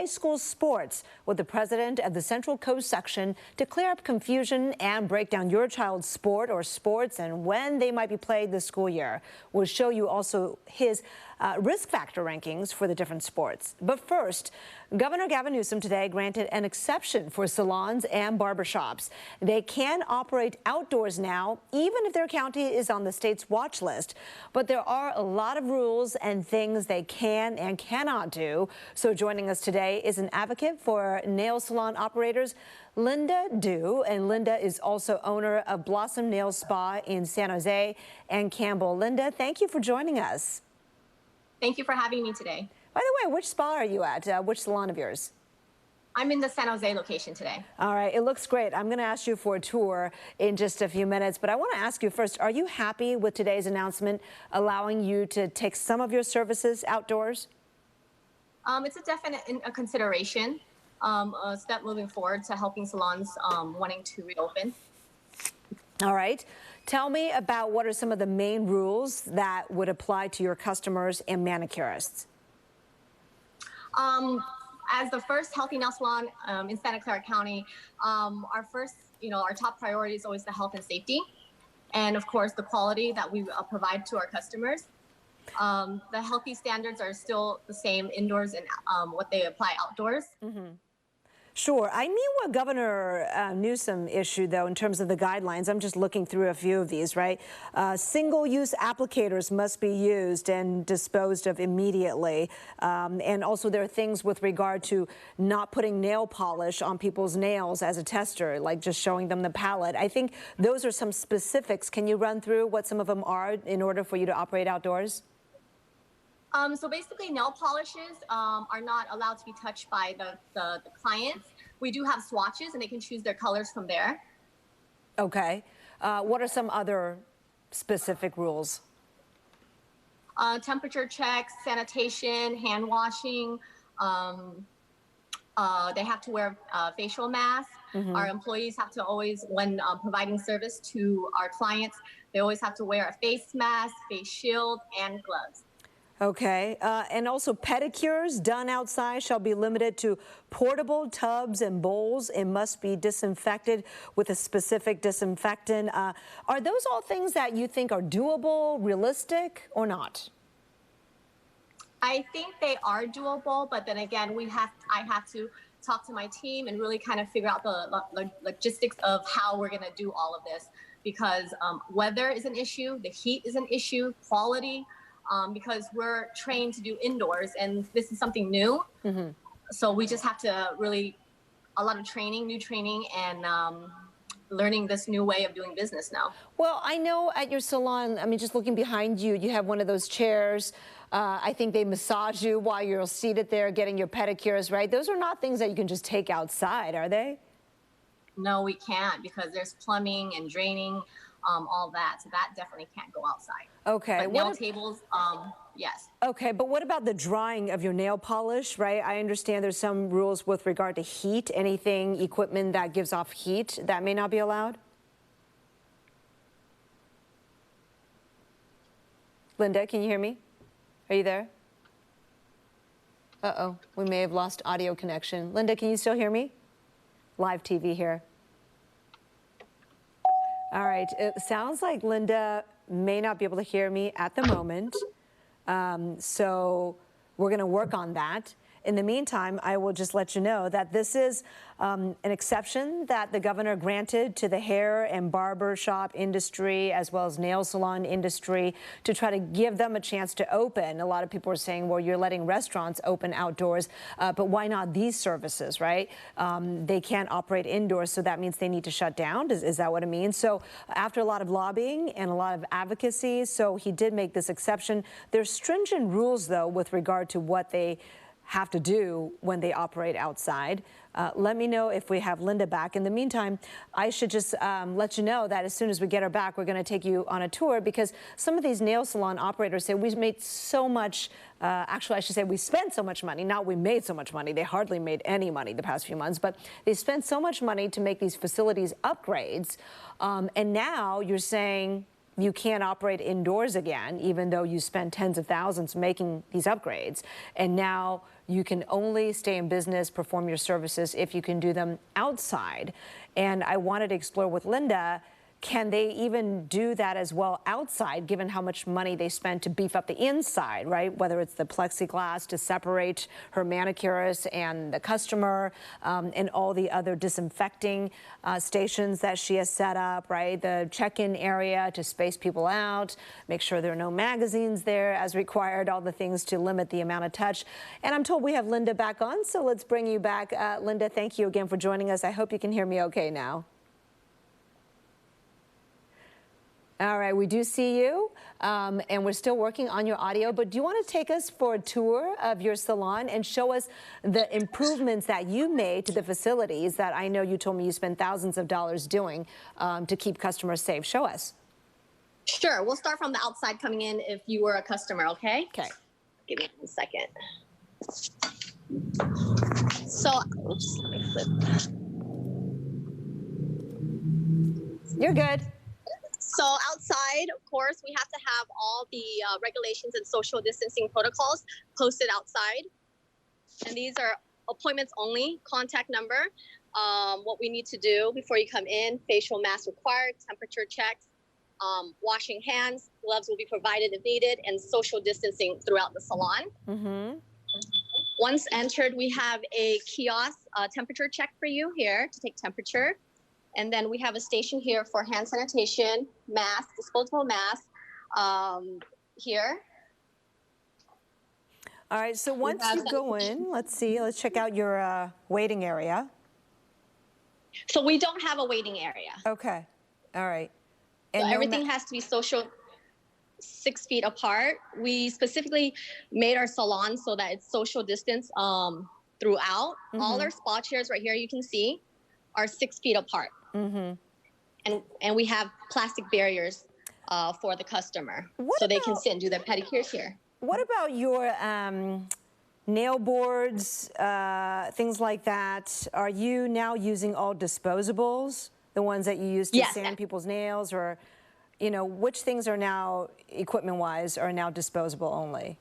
High school sports with the president of the Central Coast section to clear up confusion and break down your child's sport or sports and when they might be played this school year. We'll show you also his risk factor rankings for the different sports. But first, Governor Gavin Newsom today granted an exception for salons and barbershops. They can operate outdoors now, even if their county is on the state's watch list. But there are a lot of rules and things they can and cannot do. So joining us today is an advocate for nail salon operators, Linda Du, and Linda is also owner of Blossom Nail Spa in San Jose and Campbell. Linda, thank you for joining us. Thank you for having me today. By the way, which spa are you at? Which salon of yours? I'm in the San Jose location today. All right, it looks great. I'm going to ask you for a tour in just a few minutes, but I want to ask you first, are you happy with today's announcement allowing you to take some of your services outdoors? It's a definite consideration, a step moving forward to helping salons wanting to reopen. All right. Tell me about what are some of the main rules that would apply to your customers and manicurists. As the first healthy nail salon in Santa Clara County, our top priority is always the health and safety, and of course the quality that we provide to our customers. The healthy standards are still the same indoors and what they apply outdoors. Mm-hmm. Sure. I knew what Governor Newsom issued, though, in terms of the guidelines. I'm just looking through a few of these, right? Single-use applicators must be used and disposed of immediately. And also there are things with regard to not putting nail polish on people's nails as a tester, like just showing them the palette. I think those are some specifics. Can you run through what some of them are in order for you to operate outdoors? So basically, nail polishes are not allowed to be touched by the clients. We do have swatches, and they can choose their colors from there. Okay. What are some other specific rules? Temperature checks, sanitation, hand washing. They have to wear facial masks. Mm-hmm. Our employees have to always, when providing service to our clients, they always have to wear a face mask, face shield, and gloves. Okay, and also pedicures done outside shall be limited to portable tubs and bowls and must be disinfected with a specific disinfectant. Are those all things that you think are doable, realistic, or not? I think they are doable, but then again, I have to talk to my team and really kind of figure out the logistics of how we're going to do all of this, because weather is an issue, the heat is an issue, quality. Because we're trained to do indoors, and this is something new. Mm-hmm. So we just have to really, a lot of training, new training, and learning this new way of doing business now. Well, I know at your salon, I mean, just looking behind you, you have one of those chairs. I think they massage you while you're seated there getting your pedicures, right? Those are not things that you can just take outside, are they? No, we can't, because there's plumbing and draining. All that, so that definitely can't go outside. Okay. But nail tables, yes. Okay, but what about the drying of your nail polish, right? I understand there's some rules with regard to heat. Anything, equipment that gives off heat, that may not be allowed? Linda, can you hear me? Are you there? Uh-oh, we may have lost audio connection. Linda, can you still hear me? Live TV here. All right, it sounds like Linda may not be able to hear me at the moment, so we're going to work on that. In the meantime, I will just let you know that this is an exception that the governor granted to the hair and barber shop industry as well as nail salon industry to try to give them a chance to open. A lot of people are saying, well, you're letting restaurants open outdoors, but why not these services, right? They can't operate indoors, so that means they need to shut down. Is that what it means? So after a lot of lobbying and a lot of advocacy, so he did make this exception. There's stringent rules, though, with regard to what they have to do when they operate outside. Let me know if we have Linda back. In the meantime, I should just let you know that as soon as we get her back, we're going to take you on a tour, because some of these nail salon operators say we've made so much, actually I should say we spent so much money, not we made so much money. They hardly made any money the past few months, but they spent so much money to make these facilities upgrades. And now you're saying you can't operate indoors again, even though you spent tens of thousands making these upgrades. And now you can only stay in business, perform your services if you can do them outside. And I wanted to explore with Linda, can they even do that as well outside, given how much money they spent to beef up the inside, right? Whether it's the plexiglass to separate her manicurist and the customer, and all the other disinfecting stations that she has set up, right? The check-in area to space people out, make sure there are no magazines there as required, all the things to limit the amount of touch. And I'm told we have Linda back on, so let's bring you back. Linda, thank you again for joining us. I hope you can hear me okay now. All right, we do see you, and we're still working on your audio, but do you want to take us for a tour of your salon and show us the improvements that you made to the facilities that I know you told me you spent thousands of dollars doing to keep customers safe? Show us. Sure. We'll start from the outside coming in if you were a customer, okay? Okay. Give me 1 second. So, oops, let me flip. You're good. So outside, of course, we have to have all the regulations and social distancing protocols posted outside. And these are appointments only, contact number, what we need to do before you come in, facial mask required, temperature checks, washing hands, gloves will be provided if needed, and social distancing throughout the salon. Mm-hmm. Once entered, we have a kiosk temperature check for you here to take temperature. And then we have a station here for hand sanitation, mask, disposable mask here. All right, so once you go in, let's see, let's check out your waiting area. So we don't have a waiting area. Okay, all right. And so everything has to be social 6 feet apart. We specifically made our salon so that it's social distance throughout. Mm-hmm. All our spa chairs right here, you can see, are 6 feet apart. Mm-hmm. And we have plastic barriers for the customer so they can sit and do their pedicures here. What about your nail boards, things like that? Are you now using all disposables, the ones that you use to sand people's nails, or, you know, which things are now, equipment-wise, are now disposable only?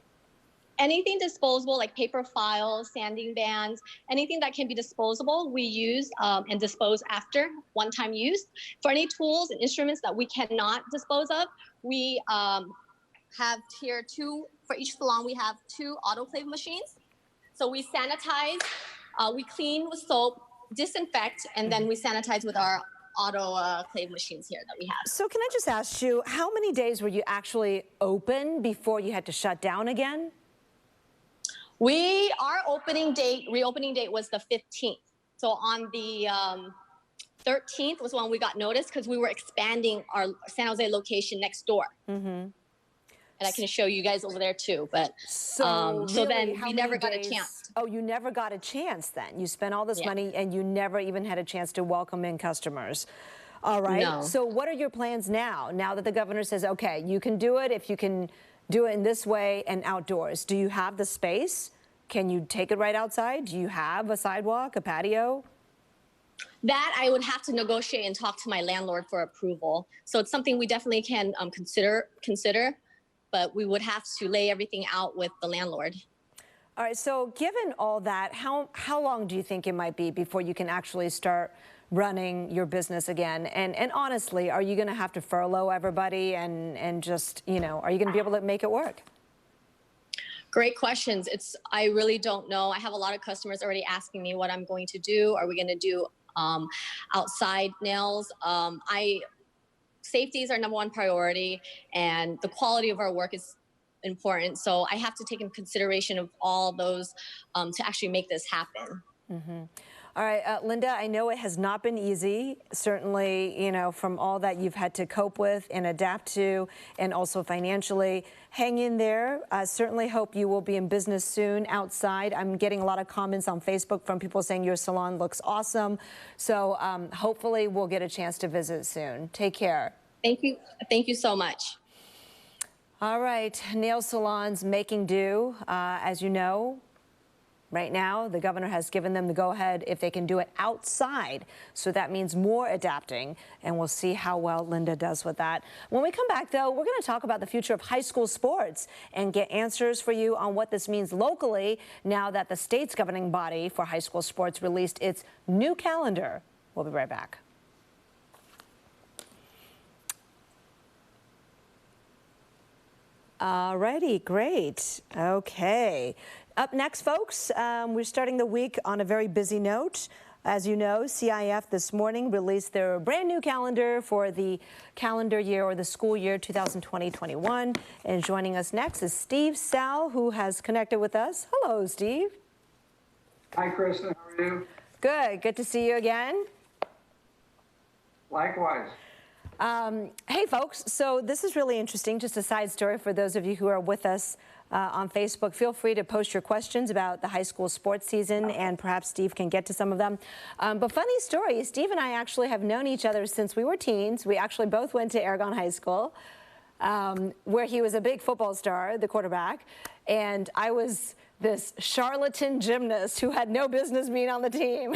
Anything disposable, like paper files, sanding bands, anything that can be disposable, we use and dispose after one-time use. For any tools and instruments that we cannot dispose of, we have here for each salon, we have 2 autoclave machines. So we sanitize, we clean with soap, disinfect, and then we sanitize with our autoclave machines here that we have. So can I just ask you, how many days were you actually open before you had to shut down again? Our reopening date was the 15th. So on the 13th was when we got notice because we were expanding our San Jose location next door. Mm-hmm. And I can show you guys over there too. But so then we never got a chance. Oh, you never got a chance then? You spent all this money and you never even had a chance to welcome in customers. All right. No. So what are your plans now that the governor says, okay, you can do it if you can do it in this way and outdoors? Do you have the space? Can you take it right outside? Do you have a sidewalk, a patio? That I would have to negotiate and talk to my landlord for approval. So it's something we definitely can consider, but we would have to lay everything out with the landlord. All right, so given all that, how long do you think it might be before you can actually start running your business again? And honestly, are you going to have to furlough everybody and just, you know, are you going to be able to make it work? Great questions. I really don't know. I have a lot of customers already asking me what I'm going to do. Are we going to do outside nails? Safety is our #1 priority, and the quality of our work is important. So I have to take in consideration of all those to actually make this happen. Mm-hmm. All right, Linda, I know it has not been easy, certainly, you know, from all that you've had to cope with and adapt to, and also financially. Hang in there. I certainly hope you will be in business soon outside. I'm getting a lot of comments on Facebook from people saying your salon looks awesome. So hopefully we'll get a chance to visit soon. Take care. Thank you. Thank you so much. All right, nail salons making do, as you know. Right now, the governor has given them the go-ahead if they can do it outside. So that means more adapting, and we'll see how well Linda does with that. When we come back, though, we're going to talk about the future of high school sports and get answers for you on what this means locally now that the state's governing body for high school sports released its new calendar. We'll be right back. All righty, great. Okay. Up next, folks, we're starting the week on a very busy note. As you know, CIF this morning released their brand new calendar for the calendar year or the school year 2020-21. And joining us next is Steve Sal, who has connected with us. Hello, Steve. Hi, Kristen. How are you? Good. Good to see you again. Likewise. Hey, folks, so this is really interesting. Just a side story for those of you who are with us on Facebook. Feel free to post your questions about the high school sports season, and perhaps Steve can get to some of them. But funny story, Steve and I actually have known each other since we were teens. We actually both went to Aragon High School, where he was a big football star, the quarterback, and I was this charlatan gymnast who had no business being on the team.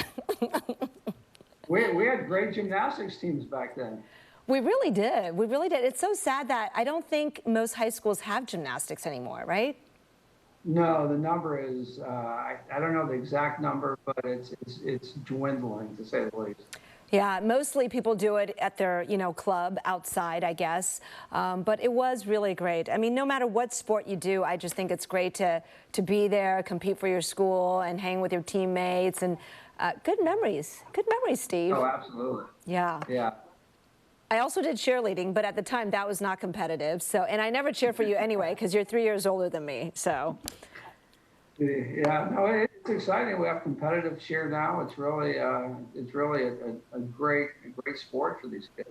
We had great gymnastics teams back then. We really did. We really did. It's so sad that I don't think most high schools have gymnastics anymore, right? No, the number is, I don't know the exact number, but it's dwindling, to say the least. Yeah, mostly people do it at their, club outside, I guess. But it was really great. I mean, no matter what sport you do, I just think it's great to be there, compete for your school, and hang with your teammates. And good memories. Good memories, Steve. Oh, absolutely. Yeah. Yeah. I also did cheerleading, but at the time that was not competitive. So, and I never cheer for you anyway, because you're 3 years older than me. So. Yeah, no, it's exciting. We have competitive cheer now. It's really a great sport for these kids.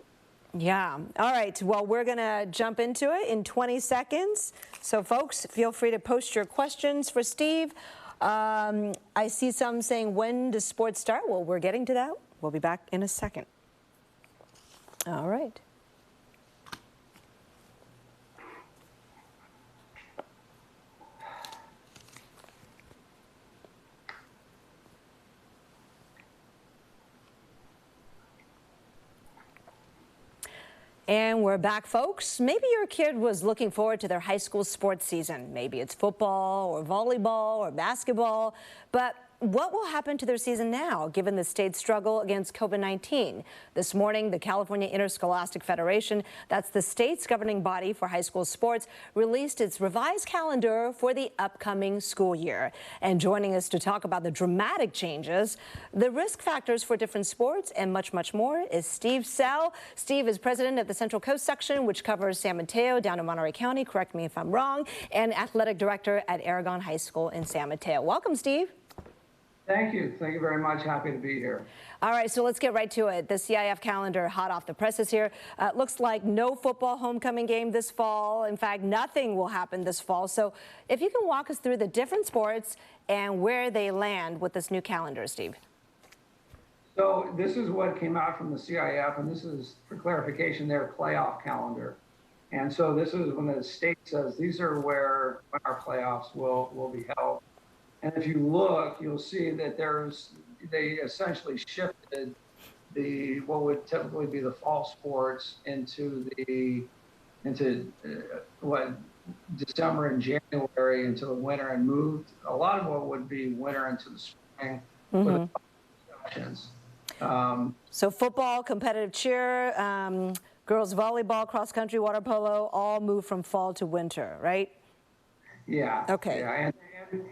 Yeah. All right. Well, we're going to jump into it in 20 seconds. So, folks, feel free to post your questions for Steve. I see some saying, when does sports start? Well, we're getting to that. We'll be back in a second. All right. And we're back, folks. Maybe your kid was looking forward to their high school sports season. Maybe it's football or volleyball or basketball, but what will happen to their season now, given the state's struggle against COVID-19? This morning, the California Interscholastic Federation, that's the state's governing body for high school sports, released its revised calendar for the upcoming school year. And joining us to talk about the dramatic changes, the risk factors for different sports, and much, much more is Steve Sell. Steve is president of the Central Coast section, which covers San Mateo down to Monterey County, correct me if I'm wrong, and athletic director at Aragon High School in San Mateo. Welcome, Steve. Thank you. Thank you very much. Happy to be here. All right, so let's get right to it. The CIF calendar hot off the presses here. Looks like no football homecoming game this fall. In fact, nothing will happen this fall. So if you can walk us through the different sports and where they land with this new calendar, Steve. So this is what came out from the CIF, and this is, for clarification, their playoff calendar. And so this is when the state says these are when our playoffs will be held. And if you look, you'll see that they essentially shifted what would typically be the fall sports into December and January into the winter, and moved a lot of what would be winter into the spring. With exceptions. So football, competitive cheer, girls volleyball, cross country, water polo, all move from fall to winter, right? Yeah. Okay. Yeah,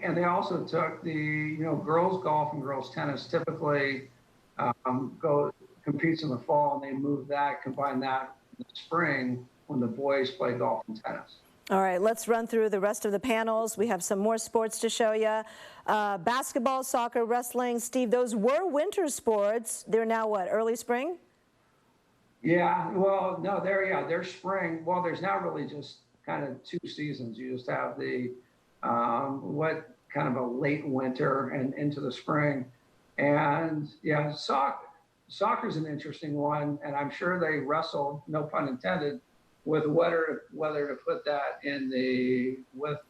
and they also took girls golf and girls tennis typically competes in the fall, and they combine that in the spring when the boys play golf and tennis. All right, let's run through the rest of the panels. We have some more sports to show you. Basketball, soccer, wrestling. Steve, those were winter sports. They're now what, early spring? Yeah, well, no, they're spring. Well, there's now really just kind of two seasons. You just have the what kind of a late winter and into the spring. And yeah, soccer's an interesting one, and I'm sure they wrestled, no pun intended, with whether to put that in what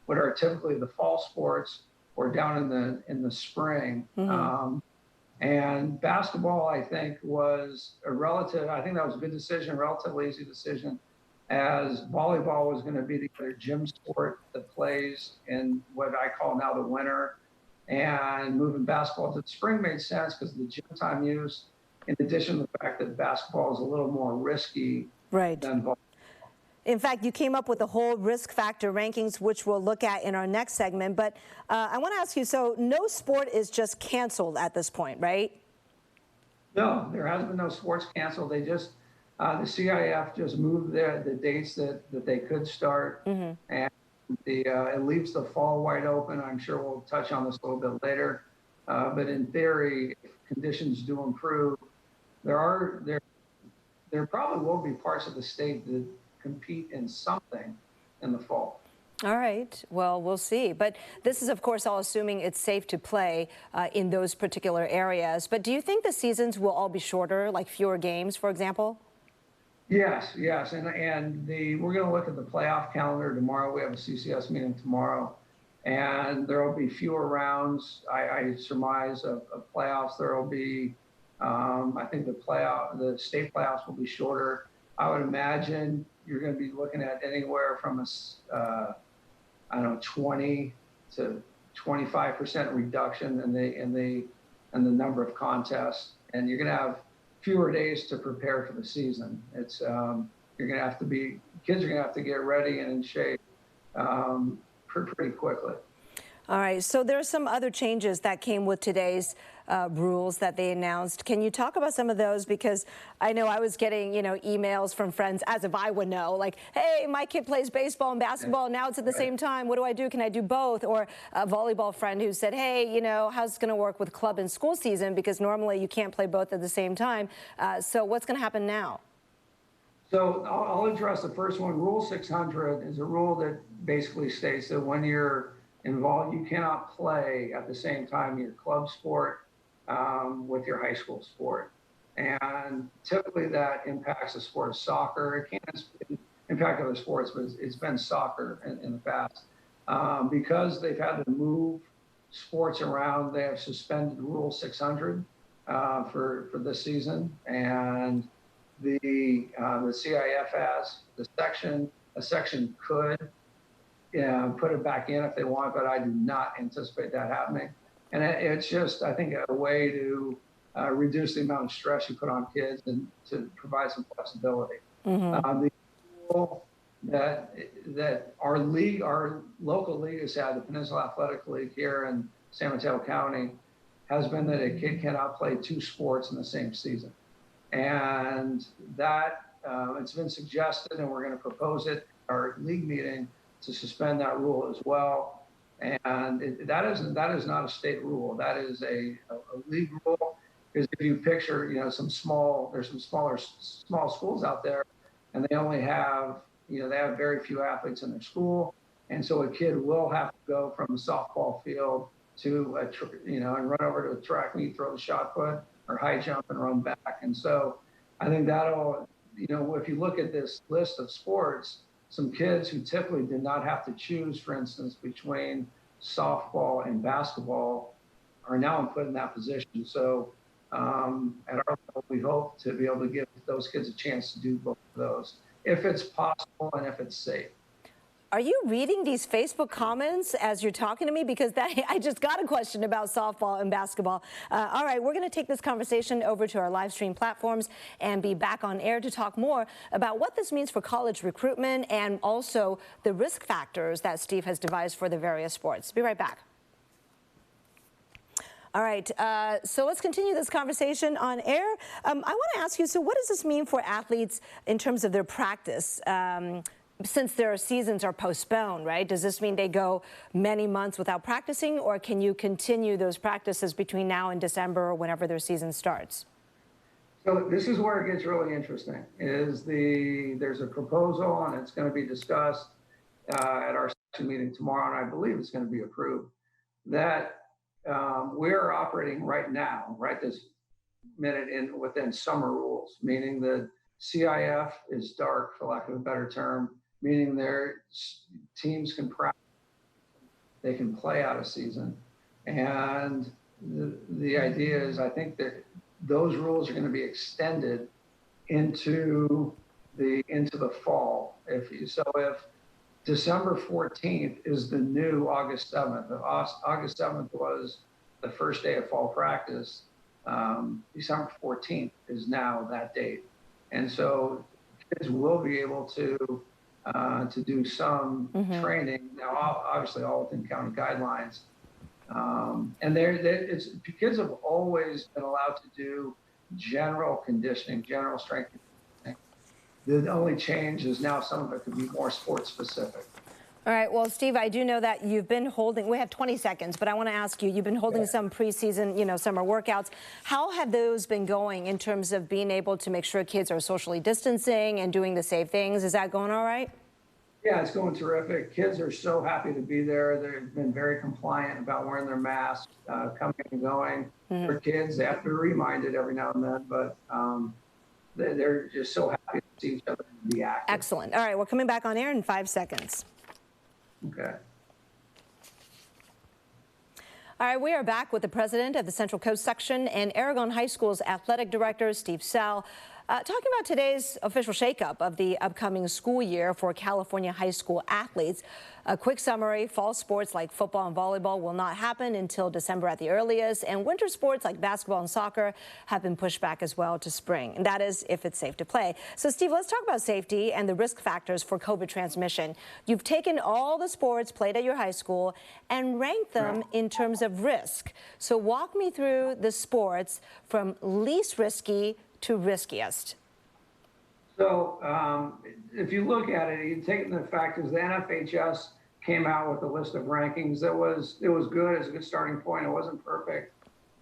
are typically the fall sports or down in the spring. And basketball, I think, was I think that was a good decision, relatively easy decision, as volleyball was going to be the other gym sport that plays in what I call now the winter. And moving basketball to the spring made sense because of the gym time use, in addition to the fact that basketball is a little more risky than volleyball. In fact, you came up with a whole risk factor rankings, which we'll look at in our next segment. But I want to ask you, so no sport is just canceled at this point, right? No, there has been no sports canceled. They just, the CIF just moved the dates that they could start. And it leaves the fall wide open. I'm sure we'll touch on this a little bit later. But in theory, if conditions do improve, there probably will be parts of the state that compete in something in the fall. All right. Well, we'll see. But this is, of course, all assuming it's safe to play in those particular areas. But do you think the seasons will all be shorter, like fewer games, for example? Yes. And we're going to look at the playoff calendar tomorrow. We have a CCS meeting tomorrow, and there will be fewer rounds. I surmise of playoffs. There will be, I think the state playoffs will be shorter. I would imagine you're going to be looking at anywhere from 20 to 25% reduction in the number of contests, and you're going to have fewer days to prepare for the season. It's kids are going to have to get ready and in shape pretty quickly. All right. So there are some other changes that came with today's rules that they announced. Can you talk about some of those? Because I know I was getting, emails from friends, as if I would know, like, hey, my kid plays baseball and basketball. Now it's at the same time. What do I do? Can I do both? Or a volleyball friend who said, hey, how's it going to work with club and school season? Because normally you can't play both at the same time. So what's going to happen now? So I'll address the first one. Rule 600 is a rule that basically states that when you're involved, you cannot play at the same time your club sport with your high school sport. And typically that impacts the sport of soccer. It can impact other sports, but it's been soccer in the past. Because they've had to move sports around, they have suspended Rule 600 for this season. And the CIF has a section could put it back in if they want, but I do not anticipate that happening. And it's just, I think, a way to reduce the amount of stress you put on kids and to provide some flexibility. The rule that our local league has had, the Peninsula Athletic League here in San Mateo County, has been that a kid cannot play two sports in the same season. And that it's been suggested, and we're going to propose it at our league meeting, to suspend that rule as well. And that is not a state rule. That is a league rule. Because if you picture, there's some small schools out there, and they only have, they have very few athletes in their school, and so a kid will have to go from the softball field to and run over to a track meet, throw the shot put or high jump and run back. And so I think that'll, if you look at this list of sports, some kids who typically did not have to choose, for instance, between softball and basketball are now put in that position. So at our level, we hope to be able to give those kids a chance to do both of those, if it's possible and if it's safe. Are you reading these Facebook comments as you're talking to me? Because I just got a question about softball and basketball. All right, we're going to take this conversation over to our live stream platforms and be back on air to talk more about what this means for college recruitment and also the risk factors that Steve has devised for the various sports. Be right back. All right, so let's continue this conversation on air. I want to ask you, so what does this mean for athletes in terms of their practice? Since their seasons are postponed, right? Does this mean they go many months without practicing, or can you continue those practices between now and December or whenever their season starts? So this is where it gets really interesting. There's a proposal, and it's going to be discussed at our section meeting tomorrow, and I believe it's going to be approved, that we're operating right now, right this minute, within summer rules, meaning that CIF is dark, for lack of a better term, meaning their teams can practice they can play out a season. And the idea is, I think that those rules are going to be extended into the fall. If December 14th is the new August 7th, if August 7th was the first day of fall practice, December 14th is now that date. And so kids will be able to do some training. Now, obviously, all within county guidelines. And kids have always been allowed to do general conditioning, general strength conditioning. The only change is now some of it could be more sports specific. All right. Well, Steve, I do know that you've been holding, we have 20 seconds, but I want to ask you, you've been holding some preseason, summer workouts. How have those been going in terms of being able to make sure kids are socially distancing and doing the safe things? Is that going all right? Yeah, it's going terrific. Kids are so happy to be there. They've been very compliant about wearing their masks, coming and going. For kids, they have to be reminded every now and then, but they're just so happy to see each other and be active. Excellent. All right, we're coming back on air in 5 seconds. Okay. All right, we are back with the president of the Central Coast section and Aragon High School's athletic director, Steve Sell, talking about today's official shakeup of the upcoming school year for California high school athletes. A quick summary: fall sports like football and volleyball will not happen until December at the earliest, and winter sports like basketball and soccer have been pushed back as well to spring. And that is if it's safe to play. So, Steve, let's talk about safety and the risk factors for COVID transmission. You've taken all the sports played at your high school and ranked them in terms of risk. So walk me through the sports from least risky to riskiest. So if you look at it, you take into the factors, the NFHS came out with a list of rankings. It was good. It's a good starting point. It wasn't perfect.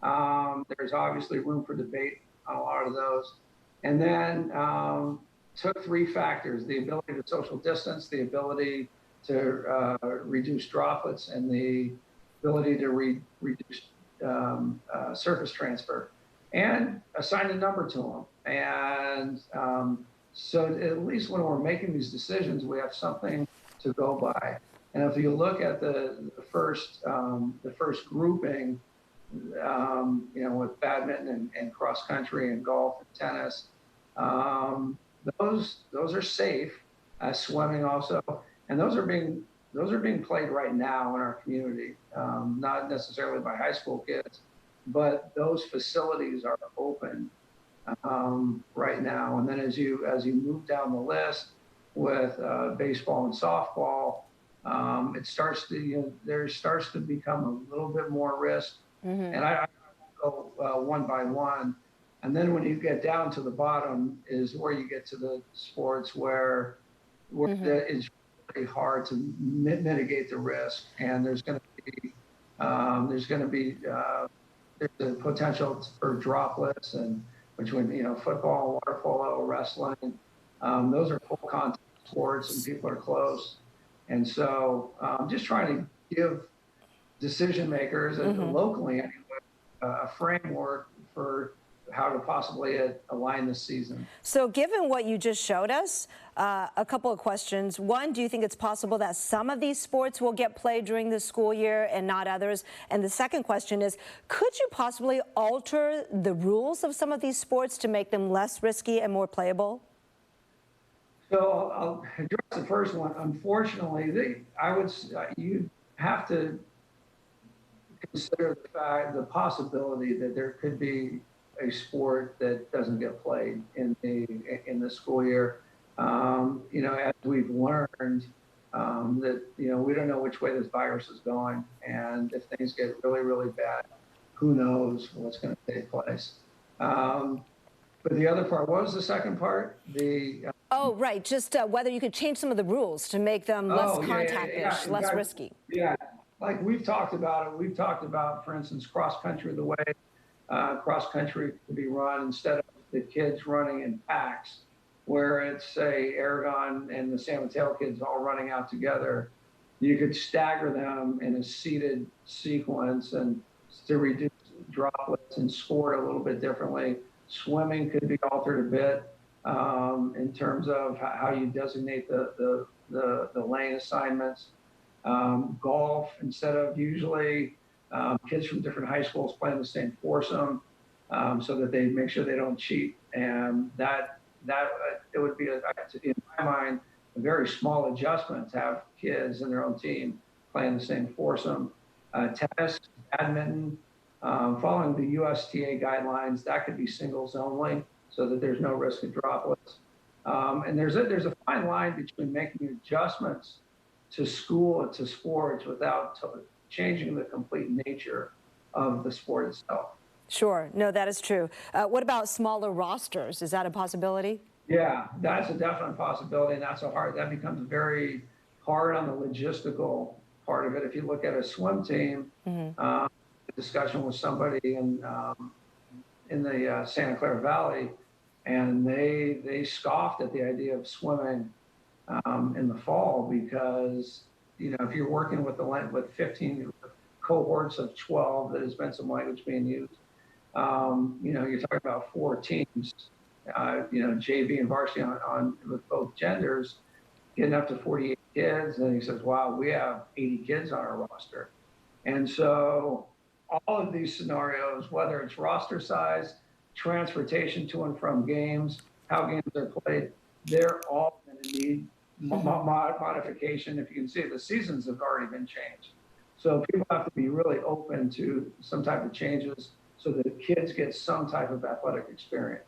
There's obviously room for debate on a lot of those. And then took 3 factors: the ability to social distance, the ability to reduce droplets, and the ability to reduce surface transfer, and assign a number to them. And so at least when we're making these decisions, we have something to go by. And if you look at the first grouping, with badminton and cross country and golf and tennis, those are safe. Swimming also, and those are being played right now in our community, not necessarily by high school kids, but those facilities are open right now. And then as you move down the list with baseball and softball, it starts to there starts to become a little bit more risk. And I go one by one. And then when you get down to the bottom is where you get to the sports where it's really hard to mitigate the risk, and there's going to be there's a potential for droplets, and between football, water polo, wrestling, those are full contact sports and people are close. And so just trying to give decision makers locally anyway, a framework for how to possibly align the season. So given what you just showed us, a couple of questions. One, do you think it's possible that some of these sports will get played during the school year and not others? And the second question is, could you possibly alter the rules of some of these sports to make them less risky and more playable? So I'll address the first one. Unfortunately, you have to consider the possibility that there could be a sport that doesn't get played in the school year. As we've learned that we don't know which way this virus is going, and if things get really, really bad, who knows what's going to take place. But the other part, what was the second part? Oh, right. Just whether you could change some of the rules to make them less contact-ish, less risky. Yeah, like we've talked about it. We've talked about, for instance, cross country, the way cross country could be run instead of the kids running in packs, where it's, say, Aragon and the San Mateo kids all running out together. You could stagger them in a seated sequence and to reduce droplets and score it a little bit differently. Swimming could be altered a bit in terms of how you designate the lane assignments. golf instead of usually kids from different high schools playing the same foursome, so that they make sure they don't cheat. And that it would be, in my mind, a very small adjustment to have kids in their own team playing the same foursome. Tennis, badminton, following the USTA guidelines, that could be singles only, so that there's no risk of droplets. And there's a fine line between making adjustments to school and to sports without changing the complete nature of the sport itself. Sure. No, that is true. What about smaller rosters? Is that a possibility? Yeah, that's a definite possibility, and that becomes very hard on the logistical part of it. If you look at a swim team, discussion with somebody in the Santa Clara Valley, and they scoffed at the idea of swimming in the fall because, if you're working with 15 cohorts of 12, that has been some language being used. You're talking about 4 teams, JV and varsity on with both genders, getting up to 48 kids. And he says, wow, we have 80 kids on our roster. And so all of these scenarios, whether it's roster size, transportation to and from games, how games are played, they're all going to need modification. If you can see, the seasons have already been changed. So people have to be really open to some type of changes so that the kids get some type of athletic experience.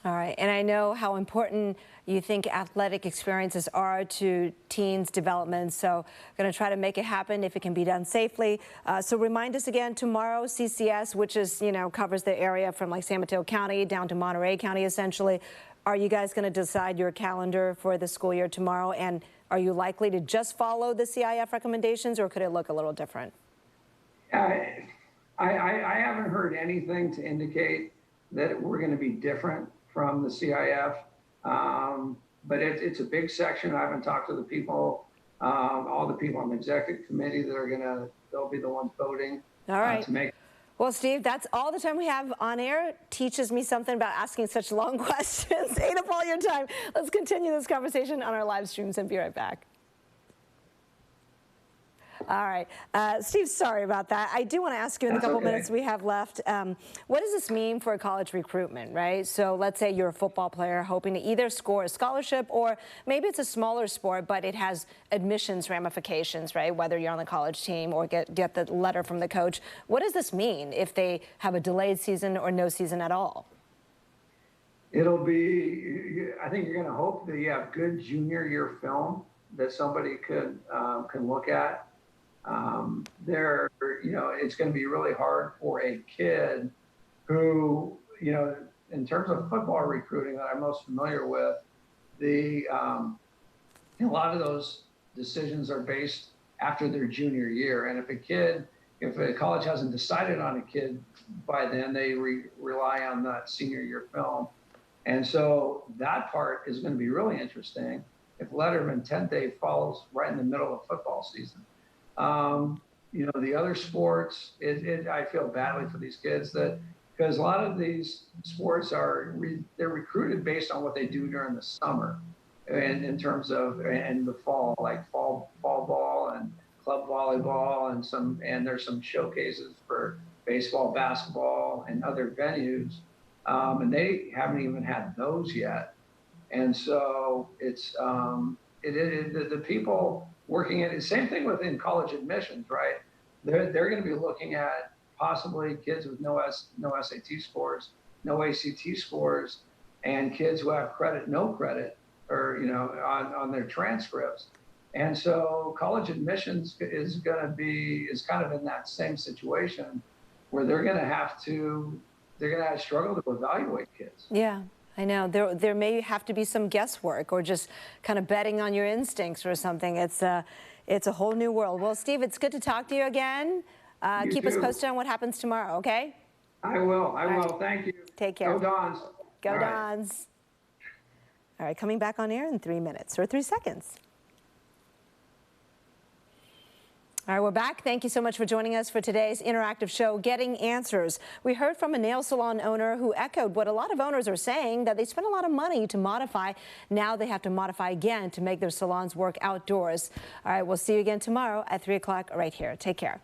All right, and I know how important you think athletic experiences are to teens' development, so I'm going to try to make it happen if it can be done safely. So remind us again, tomorrow, CCS, which is, covers the area from like San Mateo County down to Monterey County, essentially. Are you guys going to decide your calendar for the school year tomorrow, and are you likely to just follow the CIF recommendations, or could it look a little different? I haven't heard anything to indicate that we're going to be different from the CIF, but it's a big section. I haven't talked to the people, all the people on the executive committee that they'll be the ones voting. All right. To make. Well, Steve, that's all the time we have on air. Teaches me something about asking such long questions. Ate up all your time. Let's continue this conversation on our live streams and be right back. All right. Steve, sorry about that. I do want to ask you in the couple minutes we have left, what does this mean for college recruitment, right? So let's say you're a football player hoping to either score a scholarship, or maybe it's a smaller sport, but it has admissions ramifications, right? Whether you're on the college team or get the letter from the coach. What does this mean if they have a delayed season or no season at all? It'll be, I think you're going to hope that you have good junior year film that somebody can look at. It's going to be really hard for a kid who, in terms of football recruiting that I'm most familiar with, a lot of those decisions are based after their junior year. And if a college hasn't decided on a kid by then, they rely on that senior year film. And so that part is going to be really interesting if Letterman 10th Day falls right in the middle of football season. The other sports, I feel badly for these kids because a lot of these sports they're recruited based on what they do during the summer, and in terms of and the fall, like fall ball and club volleyball and there's some showcases for baseball, basketball, and other venues, and they haven't even had those yet, and so it's the people working at it. Same thing within college admissions, right? They're going to be looking at possibly kids with no SAT scores, no ACT scores, and kids who have credit, no credit, or on their transcripts. And so college admissions is kind of in that same situation where they're going to have to struggle to evaluate kids. Yeah. I know there may have to be some guesswork or just kind of betting on your instincts or something. It's a whole new world. Well, Steve, it's good to talk to you again. Keep us posted on what happens tomorrow, okay? I will. Thank you. Take care. Go Dons. Go Dons. All right, coming back on air in 3 minutes or 3 seconds. All right, we're back. Thank you so much for joining us for today's interactive show, Getting Answers. We heard from a nail salon owner who echoed what a lot of owners are saying, that they spend a lot of money to modify. Now they have to modify again to make their salons work outdoors. All right, we'll see you again tomorrow at 3 o'clock right here. Take care.